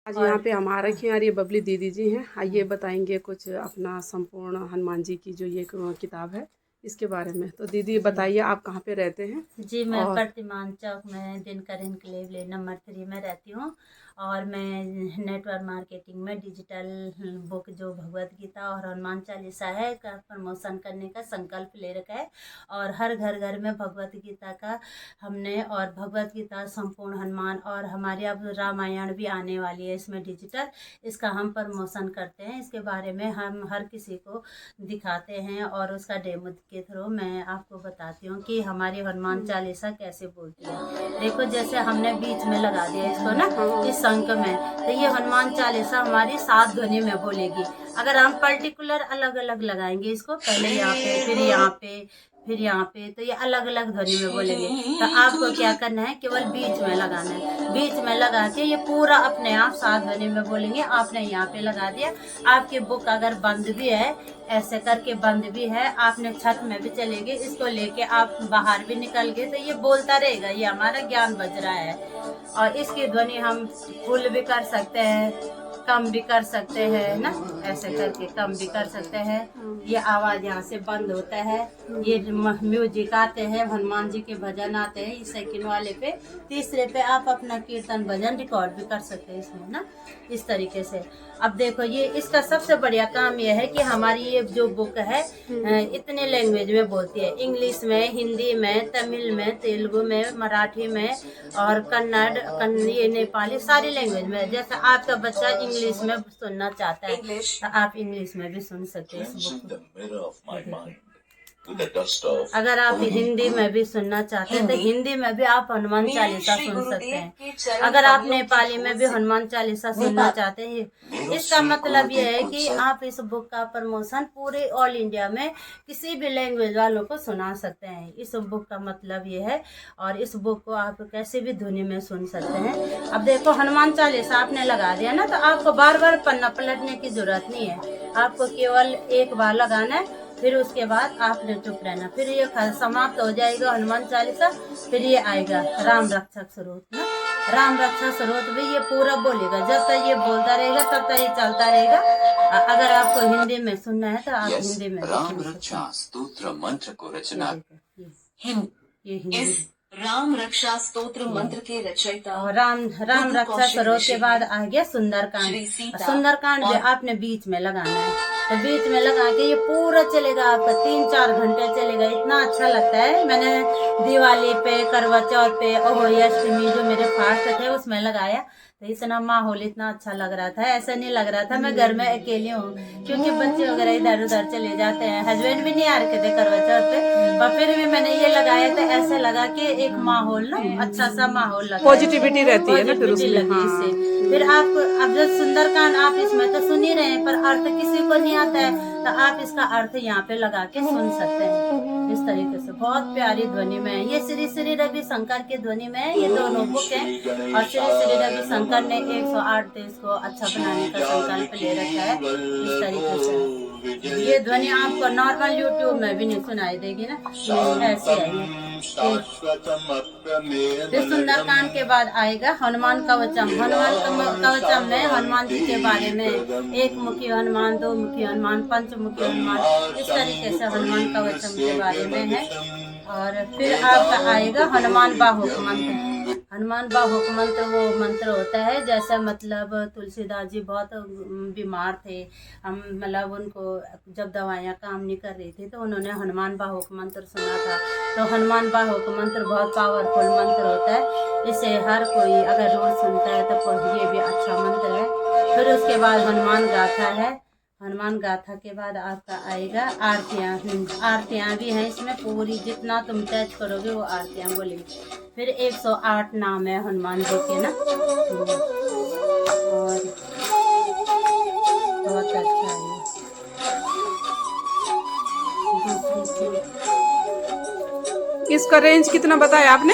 आज यहाँ पे हमारा रखी और ये बबली दीदी जी हैं। आइए बताएंगे कुछ अपना संपूर्ण हनुमान जी की जो ये किताब है इसके बारे में। तो दीदी बताइए आप कहाँ पे रहते हैं? जी मैं और प्रतिमान चौक में दिनकर इनक्लेव ले नंबर 3 में रहती हूँ और मैं नेटवर्क मार्केटिंग में डिजिटल बुक जो भगवत गीता और हनुमान चालीसा है का प्रमोशन करने का संकल्प ले रखा है। और हर घर घर में भगवत गीता का हमने और भगवत गीता संपूर्ण हनुमान और हमारी अब रामायण भी आने वाली है इसमें डिजिटल, इसका हम प्रमोशन करते हैं। इसके बारे में हम हर किसी को दिखाते हैं और उसका डेमो के थ्रू मैं आपको बताती हूँ कि हमारी हनुमान चालीसा कैसे बोलती है। देखो जैसे हमने बीच में लगा दिया इसको ना इस अंक में, तो ये हनुमान चालीसा हमारी 7 ध्वनि में बोलेगी। अगर हम पर्टिकुलर अलग अलग लगाएंगे इसको, पहले यहाँ पे फिर यहाँ पे फिर यहाँ पे, तो ये अलग अलग ध्वनि में बोलेंगे। तो आपको क्या करना है, केवल बीच में लगाना है। बीच में लगा के ये पूरा अपने आप 7 ध्वनि में बोलेंगे। आपने यहाँ पे लगा दिया। आपकी बुक अगर बंद भी है, ऐसे करके बंद भी है, आपने छत में भी चले गए, इसको लेके आप बाहर भी निकल गए, तो ये बोलता रहेगा। ये हमारा ज्ञान बज रहा है। और इसकी ध्वनि हम फुल भी कर सकते हैं, कम भी कर सकते हैं ना, ऐसे करके कम भी कर सकते हैं। ये आवाज यहाँ से बंद होता है। ये म्यूजिक आते हैं, हनुमान जी के भजन आते हैं। इस सेकंड वाले पे, तीसरे पे आप अपना कीर्तन भजन रिकॉर्ड भी कर सकते हैं इसमें ना, इस तरीके से। अब देखो ये इसका सबसे बढ़िया काम ये है कि हमारी ये जो बुक है इतने लैंग्वेज में बोलती है। इंग्लिश में, हिंदी में, तमिल में, तेलुगु में, मराठी में और कन्नड़, ये नेपाली, सारी लैंग्वेज में। जैसे आपका बच्चा इंग्लिश में सुनना चाहता है तो आप इंग्लिश में भी सुन सकते हैं इस बुक को। अगर आप हिंदी में भी सुनना चाहते हैं तो हिंदी में भी आप हनुमान चालीसा सुन सकते हैं। अगर आप नेपाली में भी हनुमान चालीसा सुनना चाहते हैं, इसका मतलब यह है कि आप इस बुक का प्रमोशन पूरे ऑल इंडिया में किसी भी लैंग्वेज वालों को सुना सकते हैं। इस बुक का मतलब ये है। और इस बुक को आप कैसे भी ध्वनि में सुन सकते हैं। अब देखो हनुमान चालीसा आपने लगा दिया ना, तो आपको बार बार पन्ना पलटने की जरूरत नहीं है। आपको केवल एक बार लगाना है, फिर उसके बाद आपने चुप रहना। फिर ये समाप्त हो जाएगा हनुमान चालीसा। फिर ये आएगा राम रक्षा स्वरूप ना, राम रक्षा स्वरूप भी ये पूरा बोलेगा। जब तक ये बोलता रहेगा तब तक ये चलता रहेगा। अगर आपको हिंदी में सुनना है तो आप हिंदी में राम रक्षा स्तोत्र मंत्र को रचना ये हिंदी राम रक्षा स्तोत्र मंत्र के रचयिता और राम रक्षा स्वरूप के बाद आ गया सुंदरकांड। सुंदरकांड भी आपने बीच में लगाना है। तो बीच में लगा के ये पूरा चलेगा आपका 3-4 घंटे चलेगा। इतना अच्छा लगता है। मैंने दिवाली पे, करवा चौथ पे, अहोई अष्टमी जो मेरे फास्ट थे उसमें लगाया, तो इतना माहौल इतना अच्छा लग रहा था। ऐसा नहीं लग रहा था मैं घर में अकेली हूँ, क्योंकि बच्चे वगैरह इधर उधर चले जाते हैं। हस्बैंड भी नहीं आ रखे थे करवा चौथ पे, और फिर भी मैंने ये लगाया था। ऐसे लगा कि एक माहौल ना, अच्छा सा माहौल लगा, पॉजिटिविटी रहती है ना फिर उसमें। लगी इससे। फिर आप अब जब सुंदरकांड आप इसमें तो सुन ही रहे हैं, पर अर्थ किसी को नहीं आता है, तो आप इसका अर्थ यहाँ पे लगा के सुन सकते हैं इस तरीके से। बहुत प्यारी ध्वनि में है। ये श्री श्री रविशंकर की ध्वनि में है। ये दोनों बुक है। और श्री श्री रविशंकर ने 108 देश को अच्छा बनाने का संकल्प ले रखा है इस तरीके से। ये ध्वनि आपको नॉर्मल यूट्यूब में भी नहीं सुनाई देगी ना, ऐसे है। फिर सुंदरकांड के बाद आएगा हनुमान कवचम। हनुमान कवचम में हनुमान जी के बारे में, एक मुखी हनुमान, दो मुखी हनुमान, पंचमुखी हनुमान, इस तरीके से हनुमान कवचम के बारे में है। और फिर आपका आएगा हनुमान बाहुक मंत्र। हनुमान बाहुक मंत्र वो मंत्र होता है, जैसे मतलब तुलसीदास जी बहुत बीमार थे, हम मतलब उनको जब दवाइयाँ काम नहीं कर रही थी तो उन्होंने हनुमान बाहुक मंत्र सुना था। तो हनुमान बाहुक मंत्र बहुत पावरफुल मंत्र होता है। इसे हर कोई अगर रोज सुनता है तो ये भी अच्छा मंत्र है। फिर उसके बाद हनुमान गाथा है। हनुमान गाथा के बाद आपका आएगा आरतियाँ। आरतियाँ भी हैं इसमें पूरी, जितना तुम टच करोगे वो आरतियाँ बोलेंगे। फिर 108 नाम है हनुमान जी के ना, और बहुत अच्छा है। इसका रेंज कितना बताया आपने?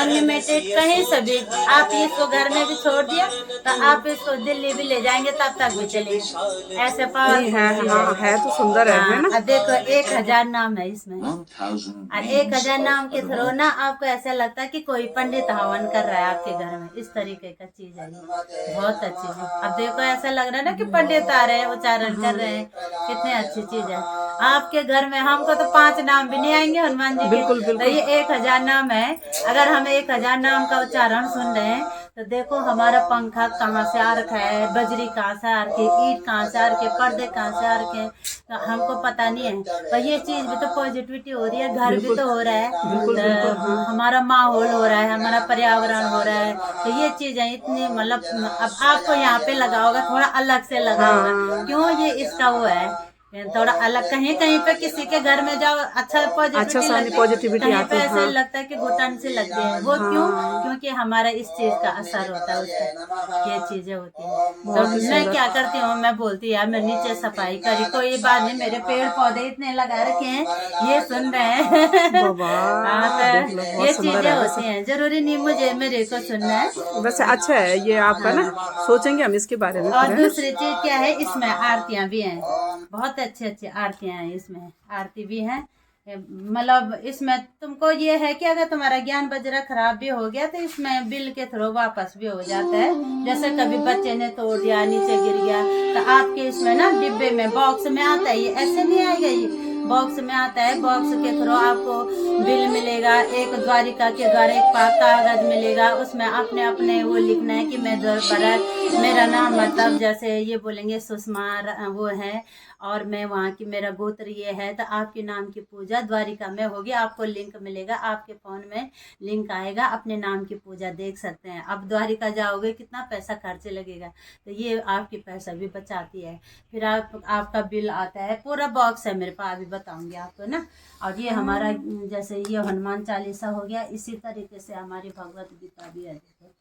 अनलिमिटेड कहीं से भी आप इसको घर में भी छोड़ दिया तो आप इसको दिल्ली भी ले जाएंगे तब तक भी चलेगा। ऐसे नहीं है, हाँ है तो सुंदर है ना। अब देखो 1000 नाम है इसमें, और 1000 नाम के थ्रू ना आपको ऐसा लगता है कि कोई पंडित हवन कर रहा है आपके घर में। इस तरीके का चीज है ये, बहुत अच्छी है। अब देखो ऐसा लग रहा है ना कि पंडित आ रहे हैं, उच्चारण कर रहे हैं, कितनी अच्छी चीज है। आपके घर में हमको तो 5 नाम भी नहीं आएंगे हनुमान जी के, बिल्कुल तो ये 1000 नाम है। अगर हम 1000 नाम का उच्चारण सुन रहे हैं तो देखो हमारा पंखा कहाँ से आ रखा है, बजरी कहाँ से आ रखी, ईट कहाँ से आ रखे, पर्दे कहाँ से आ रखे, तो हमको पता नहीं है। पर ये चीज भी तो पॉजिटिविटी हो रही है, घर भी तो हो रहा है, तो हमारा माहौल हो रहा है, हमारा पर्यावरण हो रहा है। तो ये चीजें इतनी मतलब अब आपको यहाँ पे लगा होगा थोड़ा अलग से लगा होगा, क्यों ये इसका वो है थोड़ा अलग। कहीं कहीं पे किसी के घर में जाओ अच्छा पॉजिटिविटी आती है, ऐसा लगता है कि घुटन से लग गए। वो क्यों? क्योंकि हमारा इस चीज का असर होता है उसका, ये चीजें होती है। तो मैं क्या करती हूँ, मैं बोलती यार मैं नीचे सफाई करी, कोई बात नहीं, मेरे पेड़ पौधे इतने लगा रखे हैं, ये सुन रहे हैं। ये चीजें होती हैं, जरूरी नहीं मुझे मेरे को सुनना है। वैसे अच्छा है ये आपका ना, सोचेंगे हम इसके बारे में। और दूसरी चीज क्या है, इसमें आरतियां भी हैं, बहुत अच्छी अच्छी आरतियां हैं, इसमें आरती भी है। मतलब इसमें तुमको ये है कि अगर तुम्हारा ज्ञान वज्र खराब भी हो गया तो इसमें बिल के थ्रू वापस भी हो जाता है। जैसे कभी बच्चे ने तोड़ दिया, नीचे गिर गया, तो आपके इसमें ना डिब्बे में बॉक्स में आता है, ये ऐसे नहीं आएगा, ये बॉक्स में आता है। बॉक्स के थ्रू आपको बिल मिलेगा, एक द्वारिका के द्वारा एक कागज मिलेगा, उसमें आपने अपने वो लिखना है कि मैं द्वारका, मेरा नाम मतलब जैसे ये बोलेंगे सुषमा वो है, और मैं वहाँ की, मेरा गोत्र ये है, तो आपके नाम की पूजा द्वारिका में होगी। आपको लिंक मिलेगा, आपके फ़ोन में लिंक आएगा, अपने नाम की पूजा देख सकते हैं। अब द्वारिका जाओगे कितना पैसा खर्च लगेगा, तो ये आपकी पैसा भी बचाती है। फिर आपका बिल आता है, पूरा बॉक्स है मेरे पास, अभी बताऊंगी आपको ना। और ये हमारा जैसे ये हनुमान चालीसा हो गया, इसी तरीके से हमारी भगवत गीता भी है। देखो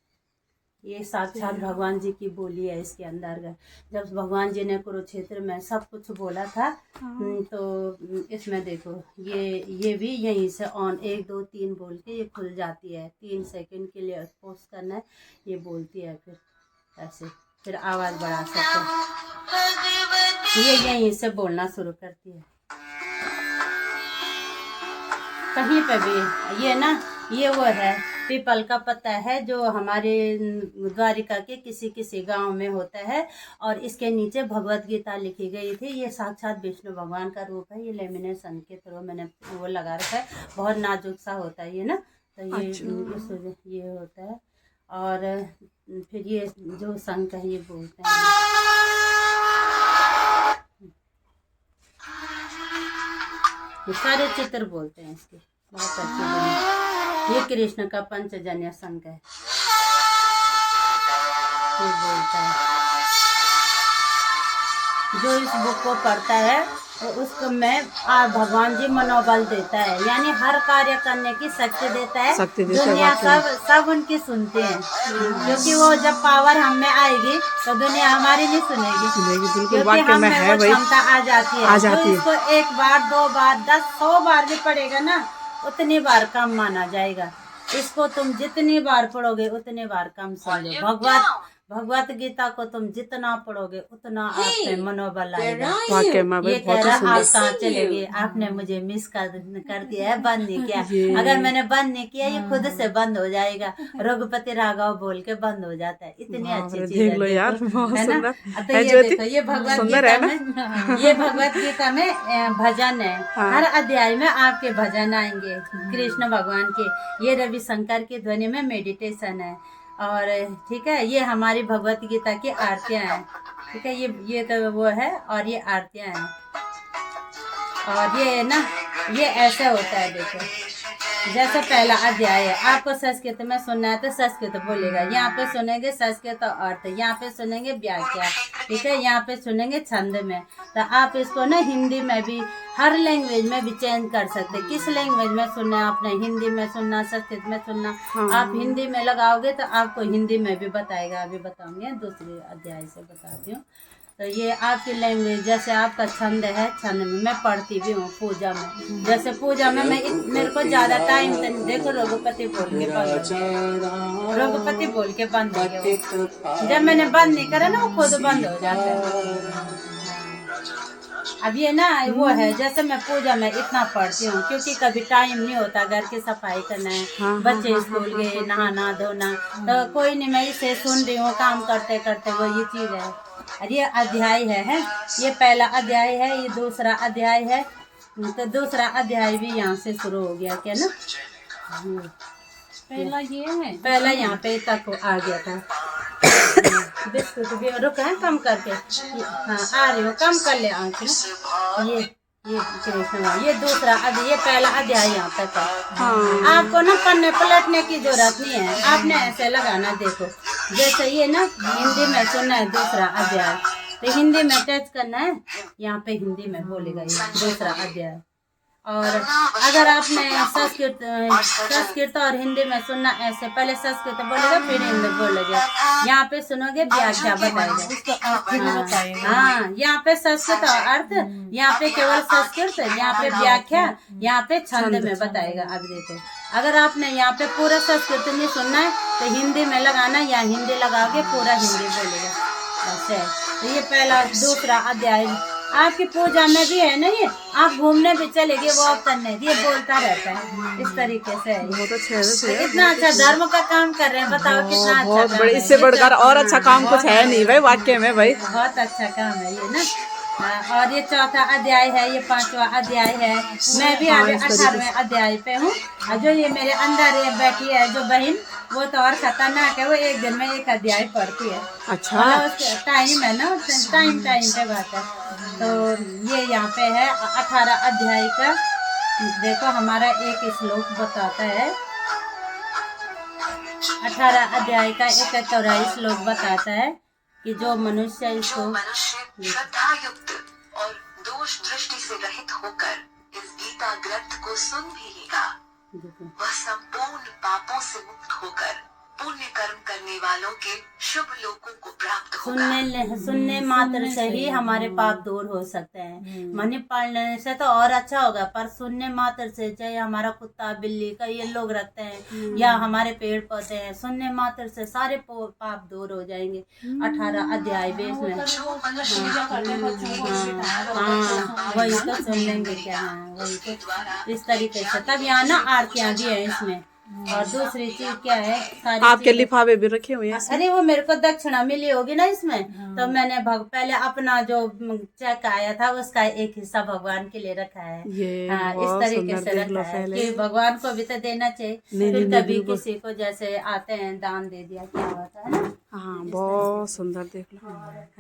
ये साक्षात भगवान जी की बोली है इसके अंदर। जब भगवान जी ने कुरुक्षेत्र में सब कुछ बोला था, तो इसमें देखो ये भी यहीं से ऑन 1 2 3 बोल के ये खुल जाती है। 3 सेकंड के लिए पोस्ट करना है, ये बोलती है, फिर ऐसे फिर आवाज़ बढ़ा सकते हैं। ये यहीं से बोलना शुरू करती है, कहीं पे भी। ये ना ये वो है पीपल का पत्ता है, जो हमारे द्वारिका के किसी किसी गांव में होता है, और इसके नीचे भगवत गीता लिखी गई थी। ये साक्षात विष्णु भगवान का रूप है। ये लेमिनेशन के थ्रू मैंने वो लगा रखा है, बहुत नाजुक सा होता है ये ना, तो ये ये होता है। और फिर ये जो शंख है ये बोलते हैं, ये सारे चित्र बोलते हैं इसके, बहुत अच्छे। ये कृष्ण का पंचजन्य शंख है, ये बोलता है। जो इस बुक को पढ़ता है तो उसको में भगवान जी मनोबल देता है, यानी हर कार्य करने की शक्ति देता है। दुनिया सब उनकी सुनते हैं, क्योंकि वो जब पावर हम में आएगी तो दुनिया हमारी नहीं सुनेगी, क्योंकि हम में वो क्षमता आ जाती है। जो इसको 1 बार 2 बार 10 100 बार भी पढ़ेगा ना, उतनी बार कम माना जाएगा। इसको तुम जितनी बार पढ़ोगे उतनी बार कम समझो। भगवत गीता को तुम जितना पढ़ोगे उतना आपके मनोबल आएगा। ये कह रहा आप कहाँ चले गए, आपने मुझे मिस कर दिया है, बंद नहीं किया। अगर मैंने बंद नहीं किया ये खुद से बंद हो जाएगा। रघुपति राघव बोल के बंद हो जाता है। इतनी अच्छी चीज है यार, है ना। तो ये देखो ये भगवत गीता में भजन है। हर अध्याय में आपके भजन आएंगे कृष्ण भगवान के। ये रविशंकर की ध्वनि में मेडिटेशन है। और ठीक है, ये हमारी भगवत गीता की आरतियाँ हैं। ठीक है, ये तो वो है, और ये आरतियाँ हैं। और ये ना ये ऐसा होता है, देखो जैसे पहला अध्याय है, आपको संस्कृत में सुनना है तो संस्कृत बोलेगा, यहाँ पे सुनेंगे संस्कृत अर्थ, यहाँ पे सुनेंगे व्याख्या, ठीक है, यहाँ पे सुनेंगे छंद में। तो आप इसको ना हिंदी में भी, हर लैंग्वेज में भी चेंज कर सकते हैं। किस लैंग्वेज में सुनना है आपने, हिंदी में सुनना, संस्कृत में सुनना। आप हिंदी में लगाओगे तो आपको हिंदी में भी बताएगा। अभी बताऊंगे, दूसरे अध्याय से बताती हूँ। तो ये आपकी लैंग्वेज, जैसे आपका छंद है, छंद में मैं पढ़ती भी हूँ पूजा में। जैसे पूजा में मेरे को ज्यादा टाइम तो देखो रघुपति बोल के बंद हो गया, रघुपति बोल के बंद हो गया। जब मैंने बंद नहीं करा ना वो खुद बंद हो जाता है। अब ये ना वो है, जैसे मैं पूजा में इतना पढ़ती हूँ क्योंकि कभी टाइम नहीं होता, घर की सफाई करना है, बच्चे स्कूल गए, नहाना धोना, तो कोई नहीं, मैं इसे सुन रही हूँ काम करते करते, वो ये चीज है। और ये अध्याय है, ये पहला अध्याय है, ये दूसरा अध्याय है, तो दूसरा अध्याय भी यहाँ से शुरू हो गया क्या ना। पहला ये है, पहला यहाँ पे तक आ गया था। बिस्कुट भी रुक है कम करके, हाँ आ रही हो, कम कर ले आँख ना। ये कृष्ण, ये दूसरा ये पहला अध्याय यहाँ तक है। हाँ। आपको ना पन्ने पलटने की जरूरत नहीं है, आपने ऐसे लगाना। देखो जैसे ये ना हिंदी में सुनना है दूसरा अध्याय, तो हिंदी में टच करना है, यहाँ पे हिंदी में बोलेगा ये दूसरा अध्याय। और अगर आपने संस्कृत और हिंदी में सुनना, ऐसे पहले संस्कृत बोलेगा फिर हिंदी बोलेगा, यहाँ पे सुनोगे व्याख्या बताएगा। हाँ, यहाँ पे संस्कृत और अर्थ, यहाँ पे केवल संस्कृत, यहाँ पे व्याख्या, यहाँ पे छंद में बताएगा। अब देखो, अगर आपने यहाँ पे पूरा संस्कृत नहीं सुनना है तो हिंदी में लगाना, या हिंदी लगाओगे पूरा हिंदी बोलेगा। ऐसे तो ये पहला दूसरा अध्याय आपकी पूजा में भी है ना, ये आप घूमने भी चलेंगे, वॉक करने, ये बोलता रहता है इस तरीके से। बहुत अच्छा है, इतना अच्छा धर्म का काम कर रहे हैं, बताओ कितना अच्छा बहुत काम बड़े, है। इससे बढ़कर और अच्छा काम कुछ है नहीं भाई, वाक्य में भाई बहुत अच्छा काम है ये ना। और ये चौथा अध्याय है, ये पांचवा अध्याय है। मैं भी आज 18वें अध्याय पे हूँ। और जो ये मेरे अंदर ये बैठी है जो बहन, वो तो और खतरनाक है, वो एक दिन में एक अध्याय पढ़ती है। अच्छा, टाइम है ना, टाइम पे बात है। तो ये यहाँ पे है 18 अध्याय का। देखो हमारा एक श्लोक बताता है, 18 अध्याय का 71 श्लोक बताता है कि जो मनुष्य इसको श्रद्धा युक्त और दोष दृष्टि से रहित होकर इस गीता ग्रंथ को सुन भी लेगा, वह संपूर्ण पापों से मुक्त होकर पुण्य कर्म करने वालों के शुभ लोकों को प्राप्त होगा। सुनने मात्र से ही हमारे पाप दूर हो सकते हैं। मनी पढ़ने से तो और अच्छा होगा, पर सुनने मात्र से, चाहे हमारा कुत्ता बिल्ली का ये लोग रखते हैं या हमारे पेड़ पौधे हैं, सुनने मात्र से सारे पाप दूर हो जाएंगे। 18 अध्याय बेस में वही तो सुन लेंगे क्या, वही तो इस तरीके से। तब यहाँ ना आरतियाँ भी है इसमें। और दूसरी चीज क्या है, आपके लिफाफे भी रखे हुए हैं। अरे वो मेरे को दक्षिणा मिली होगी ना इसमें, तो मैंने पहले अपना जो चेक आया था उसका एक हिस्सा भगवान के लिए रखा है। हाँ, इस तरीके से रखा है कि भगवान को भी तो देना चाहिए। फिर कभी किसी को जैसे आते हैं दान दे दिया, क्या होता है ना। हाँ, बहुत सुंदर, देख लो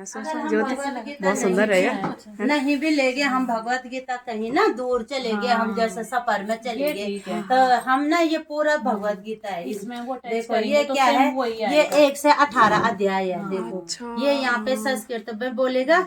बहुत सुंदर रहेगा। नहीं भी लेंगे हम भगवत गीता, कहीं ना दूर चले गए हम, जैसे सफर में चले गए, तो हम ना ये पूरा भगवत गीता है इसमें। वो देखो ये क्या है, ये 1 से 18 अध्याय है। देखो ये यहाँ पे संस्कृत में बोलेगा,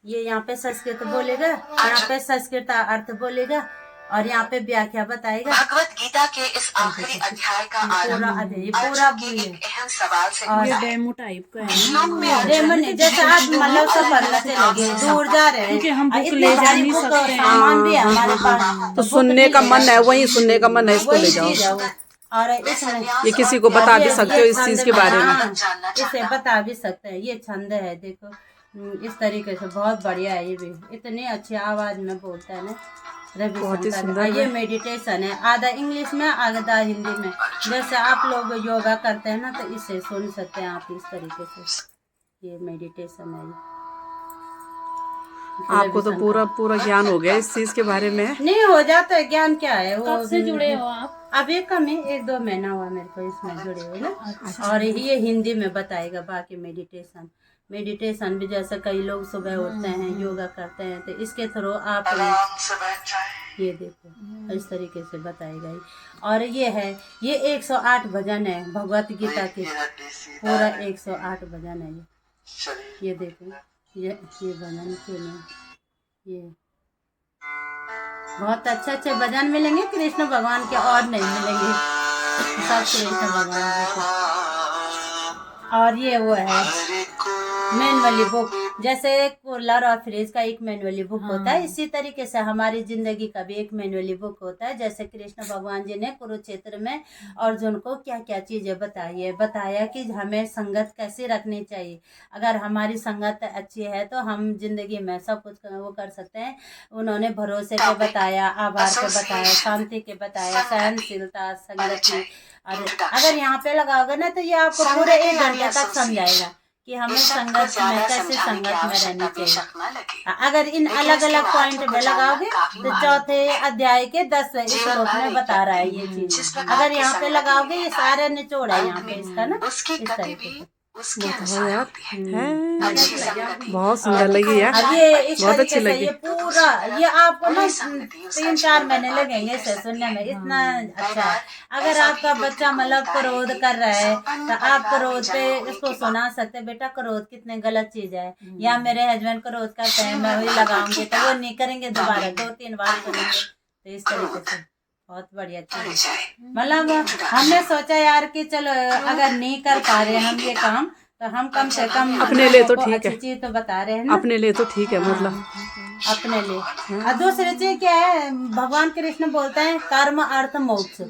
ये यहाँ पे संस्कृत बोलेगा, यहाँ पे संस्कृत अर्थ बोलेगा, और यहाँ पे व्याख्या बताएगा। भगवत गीता के इस आखिरी अध्याय का पूरा आरंभ पूरा एक अहम सवाल से और होता है। डेमो टाइप का है। श्लोक में जैसे आप मतलब सफर में चले गए, दूर जा रहे हैं, क्योंकि हम बुक इतनी ले जा सारी नहीं बुक सकते हैं। सामान भी है हमारे पास, तो सुनने का मन है, वही सुनने का मन है, इसको ले जाओ। और इसमें ये किसी को बता भी सकते हो इस चीज के बारे में। इसे बता भी सकते हैं, ये छंद है। देखो इस तरीके से बहुत बढ़िया है। ये भी इतनी अच्छी आवाज में बोलता है ना, बहुत ही सुंदर रवि। ये मेडिटेशन है, आधा इंग्लिश में आधा हिंदी में। जैसे आप लोग योगा करते हैं ना, तो इसे सुन सकते हैं आप इस तरीके से। ये मेडिटेशन है। आपको तो पूरा ज्ञान हो गया इस चीज के बारे में। नहीं हो जाता है ज्ञान, क्या है वो। कब से जुड़े हो आप? अभी कम ही 1-2 महीना हुआ मेरे को इसमें जुड़े हुए ना। और ये हिंदी में बताएगा बाकी मेडिटेशन भी। जैसे कई लोग सुबह उठते हैं योगा करते हैं, तो इसके थ्रू आप ये देखो इस तरीके से बताएगा। और ये है, ये 108 भजन है भगवत गीता के, पूरा 108 भजन है ये देखो, ये भजन सुनो। ये बहुत अच्छे भजन मिलेंगे कृष्ण भगवान के, और नहीं मिलेंगे, सब कृष्ण भगवान के। और ये वो है मेन वाली बुक, जैसे कूलर और फ्रिज का एक मैनुअली बुक होता है, इसी तरीके से हमारी जिंदगी का भी एक मैनुअली बुक होता है। जैसे कृष्ण भगवान जी ने कुरुक्षेत्र में अर्जुन को क्या क्या चीजें बताई है, बताया कि हमें संगत कैसे रखनी चाहिए। अगर हमारी संगत अच्छी है तो हम जिंदगी में सब कुछ वो कर सकते हैं। उन्होंने भरोसे के बताया, आभार के बताया, शांति के बताया, सहनशीलता, संगति। और अगर यहाँ पे लगाओगे ना तो ये आपको पूरे 1 घंटे तक समझाएगा कि हमें संगत में कैसे संगत में रहनी चाहिए। अगर इन अलग अलग पॉइंट में लगाओगे तो चौथे अध्याय के 10 श्लोक में बता रहा है ये चीज। अगर यहाँ पे लगाओगे ये सारे निचोड़ है यहाँ पे इसका ना, इस तरीके से। बताओ यार, है बहुत सुंदर लगी यार, अब ये इस बहुत तरीके अच्छी से लगी। ये पूरा ये आपको ना 3-4 महीने लगेंगे इसे सुनने में, इतना अच्छा है। अगर आपका बच्चा मतलब क्रोध कर रहा है तो आप क्रोध पे इसको सुना सकते हैं, बेटा क्रोध कितने गलत चीज है। या मेरे हस्बैंड क्रोध करते हैं, मैं वही लगाऊंगी तो वो नहीं करेंगे, दोबारा 2-3 बार सुनेंगे। तो इस तरीके से बहुत बढ़िया चीज है। मतलब हमने सोचा यार कि चलो अगर नहीं कर पा रहे हम ये काम तो हम कम से कम अपने लिए तो ठीक है, अच्छी चीज तो बता रहे हैं ना, अपने लिए तो ठीक है, मतलब अपने लिए। और दूसरी चीज क्या है, भगवान कृष्ण बोलते हैं कर्म अर्थ मोक्ष,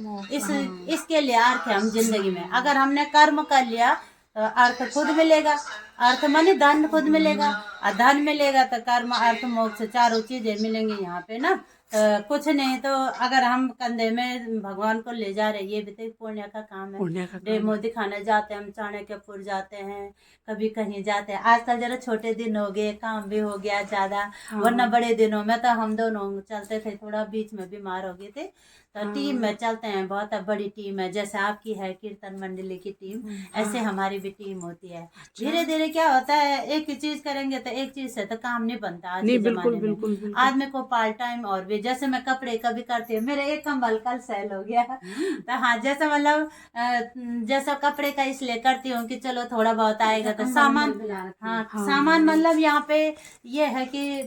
इसके लिए अर्थ है हम जिंदगी में। अगर हमने कर्म कर लिया तो अर्थ खुद मिलेगा, अर्थ माने धन खुद मिलेगा, और धन मिलेगा तो कर्म अर्थ मोक्ष चारों चीजें मिलेंगी यहाँ पे ना। कुछ नहीं तो अगर हम कंधे में भगवान को ले जा रहे हैं, ये भी तो पुण्य का काम है। पुण्य का काम डेमो दिखाने जाते हैं हम, चाणक्यपुर जाते हैं, कभी कहीं जाते हैं। आजकल जरा छोटे दिन हो गए, काम भी हो गया ज्यादा, वरना बड़े दिनों में तो हम दोनों चलते थे, थोड़ा बीच में बीमार हो गए थे तो टीम में चलते हैं। बहुत बड़ी टीम है, जैसे आपकी है कीर्तन मंडली की टीम, ऐसे हमारी भी टीम होती है। धीरे धीरे क्या होता है, एक ही चीज करेंगे तो एक चीज से तो काम नहीं बनता आज के जमाने में। आदमी को पार्ट टाइम और भी, जैसे मैं कपड़े कभी करती हूँ, मेरे एक कंबल कल सेल हो गया तो हाँ, जैसे मतलब जैसा कपड़े का इसलिए करती हूँ कि चलो थोड़ा बहुत आएगा तो सामान, हाँ सामान मतलब यहाँ पे ये है कि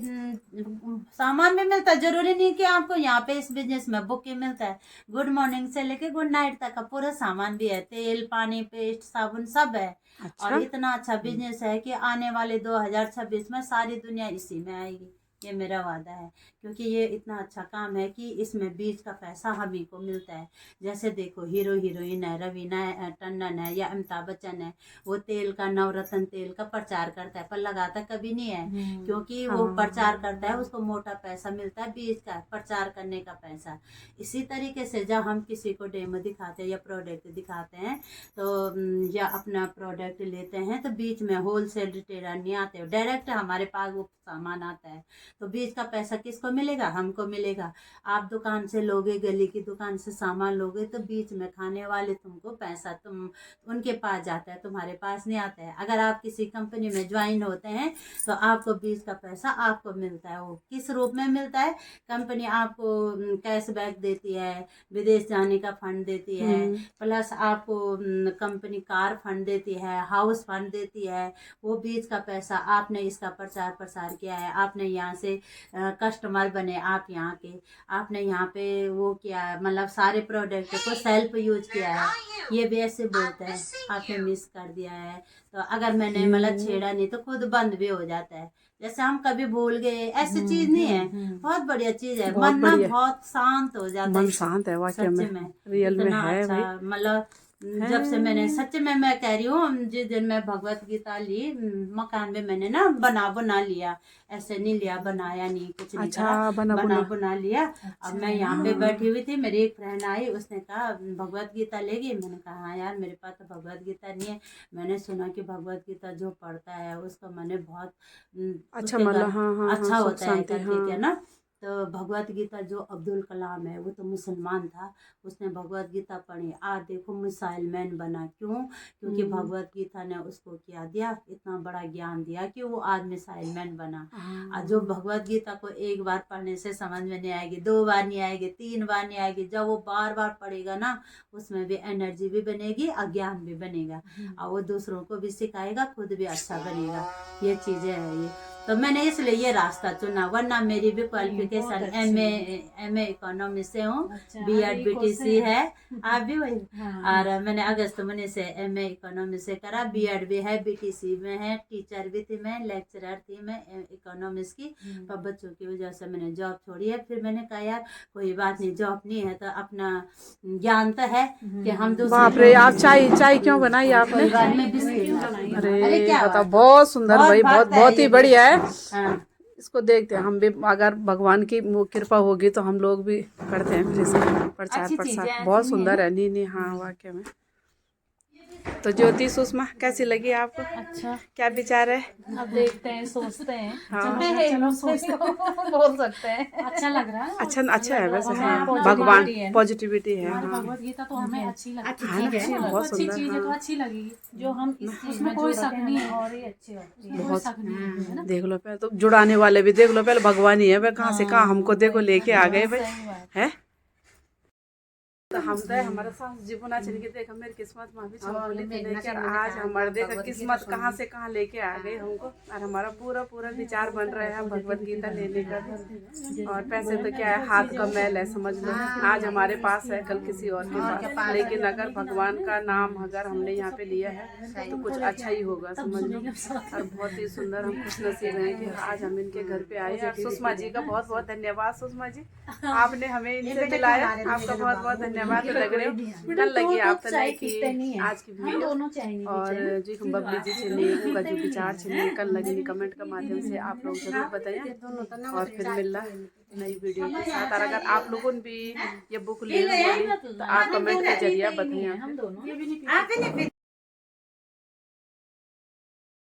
सामान भी मिलता है। जरूरी नहीं कि आपको यहाँ पे इस बिजनेस में बुक ही मिलता है, गुड मॉर्निंग से लेके गुड नाइट तक का पूरा सामान भी है, तेल पानी पेस्ट साबुन सब है। और इतना अच्छा बिजनेस है कि आने वाले 2026 में सारी दुनिया इसी में आएगी, ये मेरा वादा है। क्योंकि ये इतना अच्छा काम है कि इसमें बीज का पैसा हम ही को मिलता है। जैसे देखो हीरो हीरोइन है, रवीना टंडन है या अमिताभ बच्चन है, वो तेल का, नवरत्न तेल का प्रचार करता है पर लगाता कभी नहीं है, क्योंकि वो प्रचार करता है, उसको मोटा पैसा मिलता है बीज का प्रचार करने का पैसा। इसी तरीके से जब हम किसी को डेमो दिखाते हैं या प्रोडक्ट दिखाते हैं तो या अपना प्रोडक्ट लेते हैं तो बीच में होलसेल रिटेलर नहीं आते, डायरेक्ट हमारे पास वो सामान आता है। तो बीज का पैसा किसको मिलेगा, हमको मिलेगा। आप दुकान से लोगे, गली की दुकान से सामान लोगे तो बीच में खाने वाले तुमको पैसा तुम उनके पास जाता है, तुम्हारे पास नहीं आता है। अगर आप किसी कंपनी में ज्वाइन होते हैं तो आपको बीज का पैसा आपको मिलता है। वो किस रूप में मिलता है, कंपनी आपको कैशबैक देती है, विदेश जाने का फंड देती है, प्लस आपको कंपनी कार फंड देती है, हाउस फंड देती है। वो बीज का पैसा आपने इसका प्रचार प्रसार किया है, आपने यहाँ से कस्टमर बने, आप यहाँ के, आपने यहाँ पे वो किया है, मतलब सारे प्रोडक्ट को सेल्फ यूज किया है। ये भी ऐसे बोलते हैं आपने मिस कर दिया है, तो अगर मैंने मतलब छेड़ा नहीं तो खुद बंद भी हो जाता है। जैसे हम कभी भूल गए, ऐसी चीज नहीं है, बहुत बढ़िया चीज है। मन ना बहुत शांत हो जाता है, मन शांत है वाकई में, रियल में इतना है भाई। अच्छा। मतलब जब से मैंने सच में मैं कह रही हूँ, जिस दिन मैं भगवत गीता ली, मकान में मैंने ना बना लिया, ऐसे नहीं लिया, बनाया नहीं, कुछ नहीं करा, बना लिया। अब मैं यहाँ पे बैठी हुई थी, मेरी एक फ्रेंड आई, उसने कहा भगवत गीता लेगी, मैंने कहा हाँ यार मेरे पास तो भगवत गीता नहीं है। मैंने सुना कि भगवत गीता जो पढ़ता है उसका मन बहुत अच्छा मतलब अच्छा होता है करके क्या ना। तो भगवत गीता जो अब्दुल कलाम है, वो तो मुसलमान था, उसने भगवत गीता पढ़ी, आज देखो मिसाइल मैन बना। क्यों? क्योंकि भगवत गीता ने उसको क्या दिया, इतना बड़ा ज्ञान दिया कि वो आज मिसाइल मैन बना। और जो भगवत गीता को एक बार पढ़ने से समझ में नहीं आएगी, 2 बार नहीं आएगी, 3 बार नहीं आएगी, जब वो बार बार पढ़ेगा ना, उसमें भी एनर्जी भी बनेगी और ज्ञान भी बनेगा, और वो दूसरों को भी सिखाएगा, खुद भी अच्छा बनेगा। ये चीज़ें है ये। तो मैंने इसलिए ये रास्ता चुना, वरना मेरी भी क्वालिफिकेशन एमए इकोनॉमी से हूँ, बीएड बीटीसी है, आप भी वही। और मैंने अगस्त महीने से एमए इकोनॉमी से करा, बीएड भी है, बीटीसी में है, टीचर भी थी मैं, लेक्चरर थी मैं इकोनॉमिक्स की। पर बच्चों की वजह से मैंने जॉब छोड़ी है। फिर मैंने कहा यार कोई बात नहीं, जॉब नहीं है तो अपना ज्ञान तो है कि हम बाप रे, आप चाय क्यों बनाई आपने? अरे क्या बताओ, बहुत सुंदर भाई, बहुत ही बढ़िया है। हाँ। इसको देखते हैं हम भी, अगर भगवान की कृपा होगी तो हम लोग भी करते हैं फिर से प्रचार प्रसार। बहुत सुंदर है। नहीं हाँ, वाकई में। तो ज्योति सुषमा कैसी लगी आपको? अच्छा, क्या विचार है? अब देखते हैं, सोचते हैं। हाँ। चलो सोचते बोल सकते हैं। अच्छा लग रहा है। अच्छा है वैसे। हाँ, positivity भगवान है। पॉजिटिविटी है। हमारी हाँ, भगवत गीता तो हमें अच्छी लगती है। ठीक है, बहुत अच्छी सुंदर। चीज है तो हाँ, अच्छी लगेगी। जो हम उसमें कोई शक नहीं है, और ये अच्छी होती है, कोई शक नहीं है ना। देख लो पहले तो जुड़ाने वाले भी देख लो, पहले भगवान ही है। वह कहाँ से कहाँ हमको देखो लेके आ गए भाई, सही बात। है। तो हम तो हमारे सास जीवना चल के देखो, मेरी किस्मत में भी बोली थी नहीं कि आज हमारे देखो किस्मत कहाँ से कहाँ लेके आ गई हमको। और हमारा पूरा विचार बन रहा है भगवत गीता लेने का भी। और पैसे तो क्या है, हाथ का मैल है समझ लो। आज हमारे पास है, कल किसी और के पास। लेकिन अगर भगवान का नाम अगर हमने यहाँ पे लिया है तो कुछ अच्छा ही होगा समझ लो। और बहुत ही सुंदर हम खुश नसीब हैं कि आज हम इनके घर पे आए। और सुषमा जी का बहुत धन्यवाद। सुषमा जी, आपने हमें इनसे मिलाया, आपका बहुत धन्यवाद। लग रहे हो कल लगी आप तक की आज की वीडियो। और जी हम बबली जी छे उनका जो विचार छे कल लगी कमेंट के माध्यम से आप लोग जरूर बताइए। और फिर मिलना नई वीडियो के साथ। और अगर आप लोगों ने भी ये बुक ले तो आप कमेंट के जरिए बताइए।